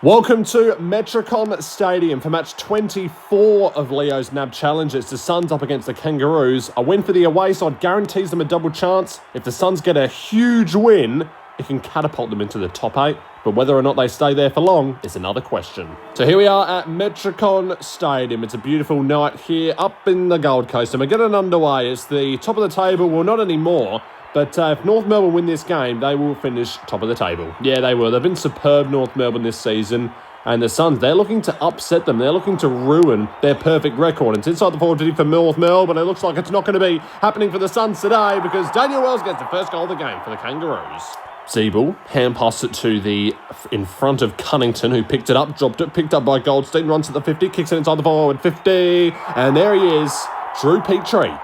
Welcome to Metricon Stadium for match 24 of Leo's NAB Challenge. It's the Suns up against the Kangaroos. A win for the away side guarantees them a double chance. If the Suns get a huge win, it can catapult them into the top 8. But whether or not they stay there for long is another question. So here we are at Metricon Stadium. It's a beautiful night here up in the Gold Coast. And we're getting underway. It's the top of the table. Well, not anymore. But if North Melbourne win this game, they will finish top of the table. Yeah, they will. They've been superb, North Melbourne, this season. And the Suns, they're looking to upset them. They're looking to ruin their perfect record. It's inside the forward 50 for North Melbourne. It looks like it's not going to be happening for the Suns today because Daniel Wells gets the first goal of the game for the Kangaroos. Zeeble hand passed it to the in front of Cunnington, who picked it up, dropped it, picked up by Goldstein, runs at the 50, kicks it inside the forward 50. And there he is, Drew Petrie.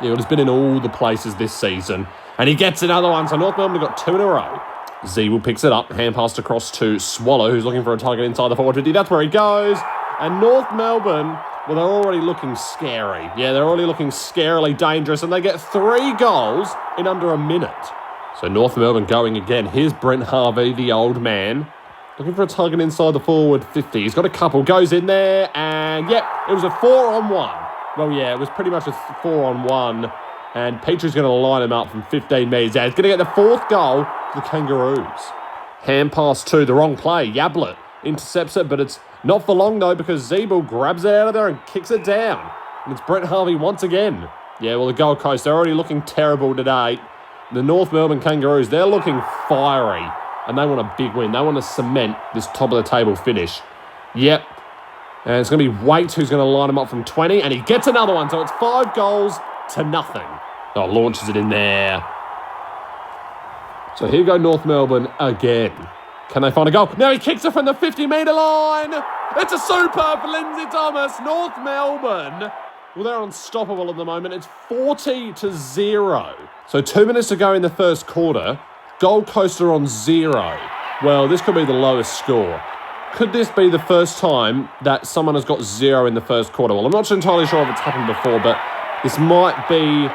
Yeah, well, he's been in all the places this season. And he gets another one. So North Melbourne have got 2 in a row. Zeeble picks it up. Hand passed across to Swallow, who's looking for a target inside the forward 50. That's where he goes. And North Melbourne, well, they're already looking scary. Yeah, they're already looking scarily dangerous. And they get 3 goals in under a minute. So North Melbourne going again. Here's Brent Harvey, the old man. Looking for a target inside the forward 50. He's got a couple. Goes in there. And, yep, it was a 4-on-1. Well, yeah, it was pretty much a 4-on-1, and Petrie's going to line him up from 15 metres out. He's going to get the 4th goal for the Kangaroos. Hand pass to the wrong play. Yablett intercepts it, but it's not for long, though, because Zeeble grabs it out of there and kicks it down. And it's Brent Harvey once again. Yeah, well, the Gold Coast, they're already looking terrible today. The North Melbourne Kangaroos, they're looking fiery, and they want a big win. They want to cement this top-of-the-table finish. Yep. And it's going to be Waite who's going to line him up from 20. And he gets another one. So it's 5 goals to nothing. Oh, launches it in there. So here go North Melbourne again. Can they find a goal? Now he kicks it from the 50-metre line. It's a super for Lindsay Thomas. North Melbourne, well, they're unstoppable at the moment. It's 40-0. So 2 minutes to go in the first quarter. Gold Coast are on 0. Well, this could be the lowest score. Could this be the first time that someone has got 0 in the first quarter? Well, I'm not entirely sure if it's happened before, but this might be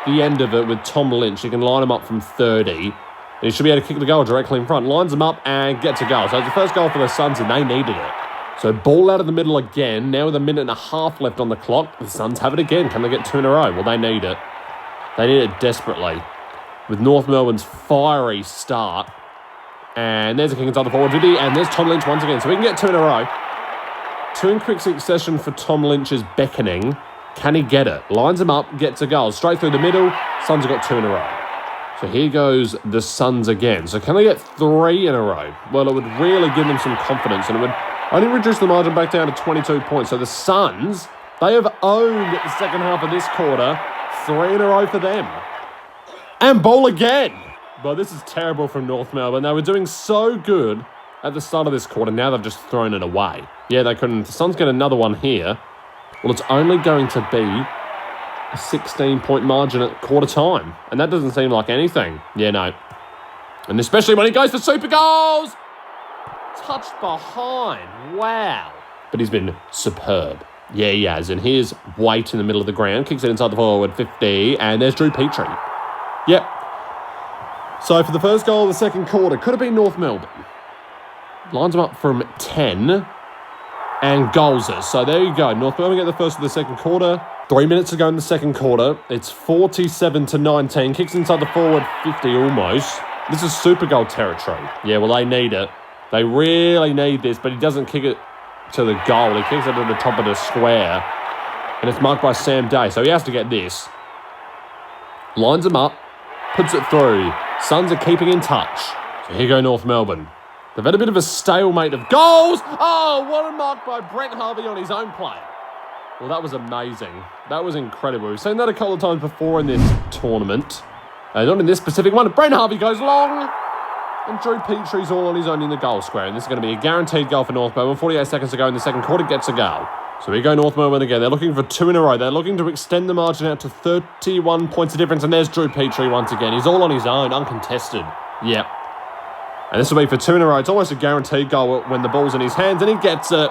the end of it with Tom Lynch. He can line him up from 30. And he should be able to kick the goal directly in front. Lines him up and gets a goal. So it's the first goal for the Suns, and they needed it. So ball out of the middle again. Now with a minute and a half left on the clock, the Suns have it again. Can they get 2 in a row? Well, they need it. They need it desperately. With North Melbourne's fiery start. And there's a kick inside the forward 50, and there's Tom Lynch once again. So we can get 2 in a row. 2 in quick succession for Tom Lynch's beckoning. Can he get it? Lines him up, gets a goal. Straight through the middle, Suns have got 2 in a row. So here goes the Suns again. So can they get 3 in a row? Well, it would really give them some confidence, and it would only reduce the margin back down to 22 points. So the Suns, they have owned the second half of this quarter. 3 in a row for them. And ball again. But this is terrible from North Melbourne. They were doing so good at the start of this quarter. Now they've just thrown it away. Yeah, they couldn't. The Suns get another one here. Well, it's only going to be a 16-point margin at quarter time. And that doesn't seem like anything. Yeah, no. And especially when he goes for super goals. Touched behind. Wow. But he's been superb. Yeah, he has. And here's Waite in the middle of the ground. Kicks it inside the forward 50. And there's Drew Petrie. Yep. So for the first goal of the second quarter, could have been North Melbourne. Lines them up from 10 and goals it. So there you go. North Melbourne get the first of the second quarter. 3 minutes to go in the second quarter. It's 47-19. Kicks inside the forward 50 almost. This is super goal territory. Yeah, well, they need it. They really need this, but he doesn't kick it to the goal. He kicks it to the top of the square. And it's marked by Sam Day. So he has to get this. Lines him up. Puts it through. Suns are keeping in touch. So here go North Melbourne. They've had a bit of a stalemate of goals. Oh, what a mark by Brent Harvey on his own play. Well, that was amazing. That was incredible. We've seen that a couple of times before in this tournament. Not in this specific one. Brent Harvey goes long. And Drew Petrie's all on his own in the goal square. And this is going to be a guaranteed goal for North Melbourne. 48 seconds to go in the second quarter. Gets a goal. So we go North Melbourne again. They're looking for 2 in a row. They're looking to extend the margin out to 31 points of difference. And there's Drew Petrie once again. He's all on his own, uncontested. Yep. And this will be for 2 in a row. It's almost a guaranteed goal when the ball's in his hands. And he gets it.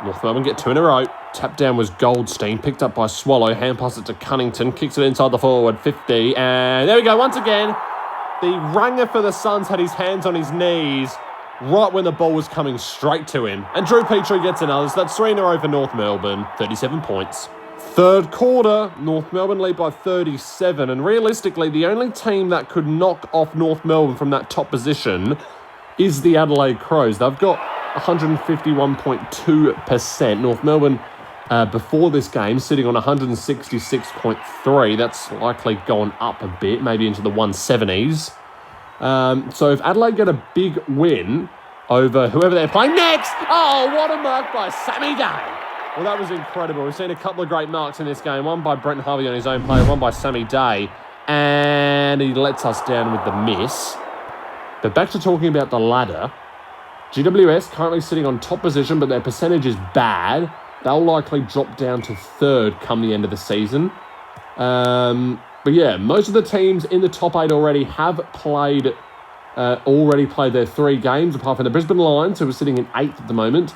North Melbourne get 2 in a row. Tap down was Goldstein. Picked up by Swallow. Hand pass it to Cunnington. Kicks it inside the forward 50. And there we go once again. The ranger for the Suns had his hands on his knees. right when the ball was coming straight to him. And Drew Petrie gets another. So that's 3 in a row for North Melbourne, 37 points. Third quarter, North Melbourne lead by 37. And realistically, the only team that could knock off North Melbourne from that top position is the Adelaide Crows. They've got 151.2%. North Melbourne, before this game, sitting on 166.3. That's likely gone up a bit, maybe into the 170s. So if Adelaide get a big win over whoever they're playing next, oh, what a mark by Sammy Day. Well, that was incredible. We've seen a couple of great marks in this game. One by Brent Harvey on his own player, one by Sammy Day. And he lets us down with the miss. But back to talking about the ladder. GWS currently sitting on top position, but their percentage is bad. They'll likely drop down to third come the end of the season. But yeah, most of the teams in the top 8 already have played their 3 games, apart from the Brisbane Lions, who are sitting in 8th at the moment.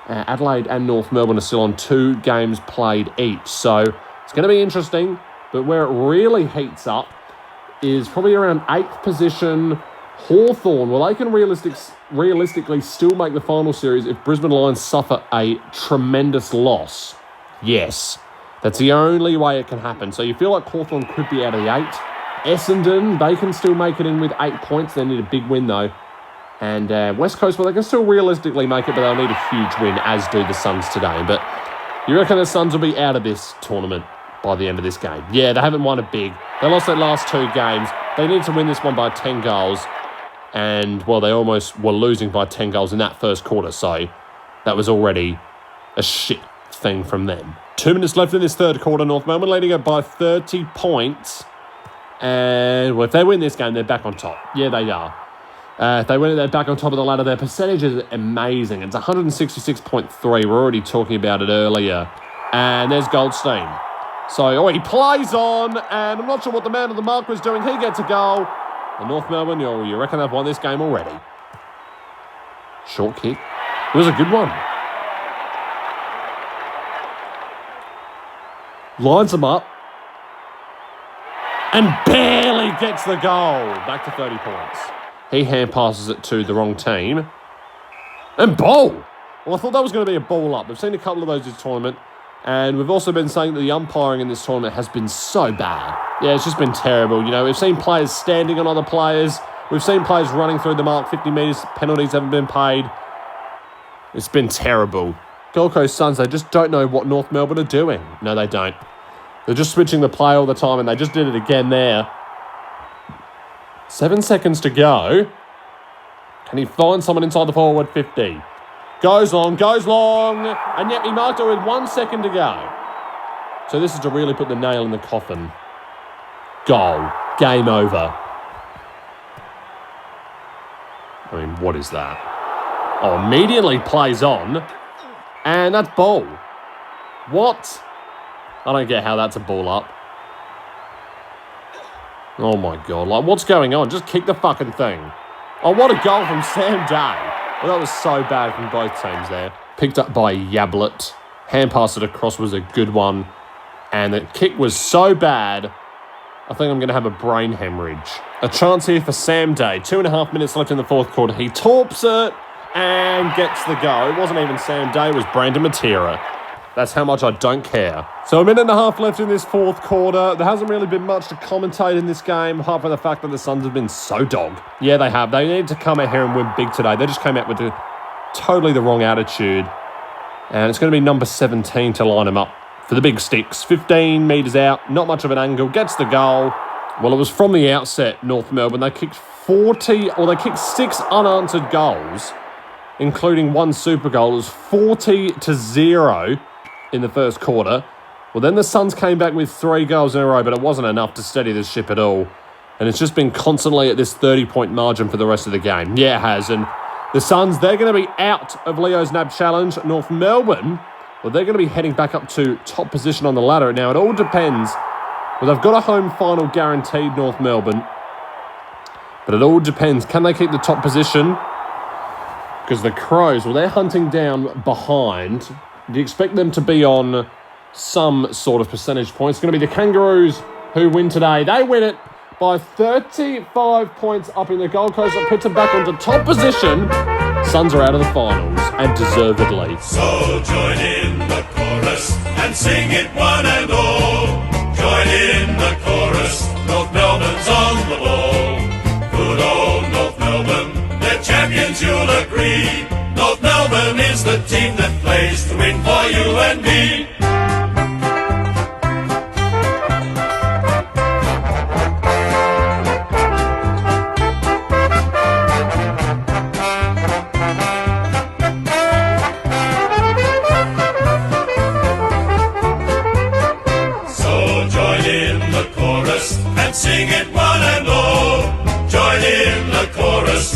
Adelaide and North Melbourne are still on 2 games played each. So it's going to be interesting. But where it really heats up is probably around 8th position, Hawthorn. Well, they can realistically still make the final series if Brisbane Lions suffer a tremendous loss. Yes, that's the only way it can happen. So you feel like Hawthorn could be out of the 8. Essendon, they can still make it in with 8 points. They need a big win, though. And West Coast, well, they can still realistically make it, but they'll need a huge win, as do the Suns today. But you reckon the Suns will be out of this tournament by the end of this game? Yeah, they haven't won it big. They lost their last 2 games. They need to win this one by 10 goals. And, well, they almost were losing by 10 goals in that first quarter. So that was already a shit thing from them. 2 minutes left in this third quarter. North Melbourne leading it by 30 points. And, well, if they win this game, they're back on top. Yeah, they are. If they win it, they're back on top of the ladder. Their percentage is amazing. It's 166.3. We're already talking about it earlier. And there's Goldstein. So, he plays on, and I'm not sure what the man of the mark was doing. He gets a goal. And North Melbourne, you reckon they've won this game already. Short kick. It was a good one. Lines them up. And barely gets the goal. Back to 30 points. He hand passes it to the wrong team. And ball. Well, I thought that was going to be a ball up. We've seen a couple of those this tournament. And we've also been saying that the umpiring in this tournament has been so bad. Yeah, it's just been terrible. We've seen players standing on other players. We've seen players running through the mark, 50 metres. Penalties haven't been paid. It's been terrible. Gold Coast Suns, they just don't know what North Melbourne are doing. No, they don't. They're just switching the play all the time, and they just did it again there. 7 seconds to go. Can he find someone inside the forward 50? Goes long, and yet he marked it with 1 second to go. So this is to really put the nail in the coffin. Goal. Game over. I mean, what is that? Oh, immediately plays on. And that's ball. What? I don't get how that's a ball up. Oh my God. What's going on? Just kick the fucking thing. Oh, what a goal from Sam Day. Well, that was so bad from both teams there. Picked up by Yablett. Hand pass it across was a good one. And the kick was so bad, I think I'm going to have a brain hemorrhage. A chance here for Sam Day. 2.5 minutes left in the fourth quarter. He torps it and gets the go. It wasn't even Sam Day, it was Brandon Matera. That's how much I don't care. So 1.5 minutes left in this fourth quarter. There hasn't really been much to commentate in this game, apart from the fact that the Suns have been so dog. Yeah, they have. They need to come out here and win big today. They just came out with totally the wrong attitude. And it's going to be number 17 to line them up for the big sticks. 15 metres out, not much of an angle, gets the goal. Well, it was from the outset, North Melbourne. They kicked 6 unanswered goals, including 1 super goal. It was 40-0 in the first quarter. Well, then the Suns came back with 3 goals in a row, but it wasn't enough to steady the ship at all. And it's just been constantly at this 30-point margin for the rest of the game. Yeah, it has. And the Suns, they're going to be out of Leo's NAB Challenge. North Melbourne, well, they're going to be heading back up to top position on the ladder. Now, it all depends. Well, they've got a home final guaranteed, North Melbourne. But it all depends. Can they keep the top position? Because the Crows, well, they're hunting down behind. Do you expect them to be on some sort of percentage point? It's going to be the Kangaroos who win today. They win it by 35 points up in the Gold Coast. That puts them back onto top position. Suns are out of the finals, and deservedly. So join in the chorus and sing it one and all. Join in the chorus, North Melbourne's on the ball. Good old North Melbourne, they're champions, you'll agree. North Melbourne is the team that plays to win for you and me. And sing it one and all. Join in the chorus.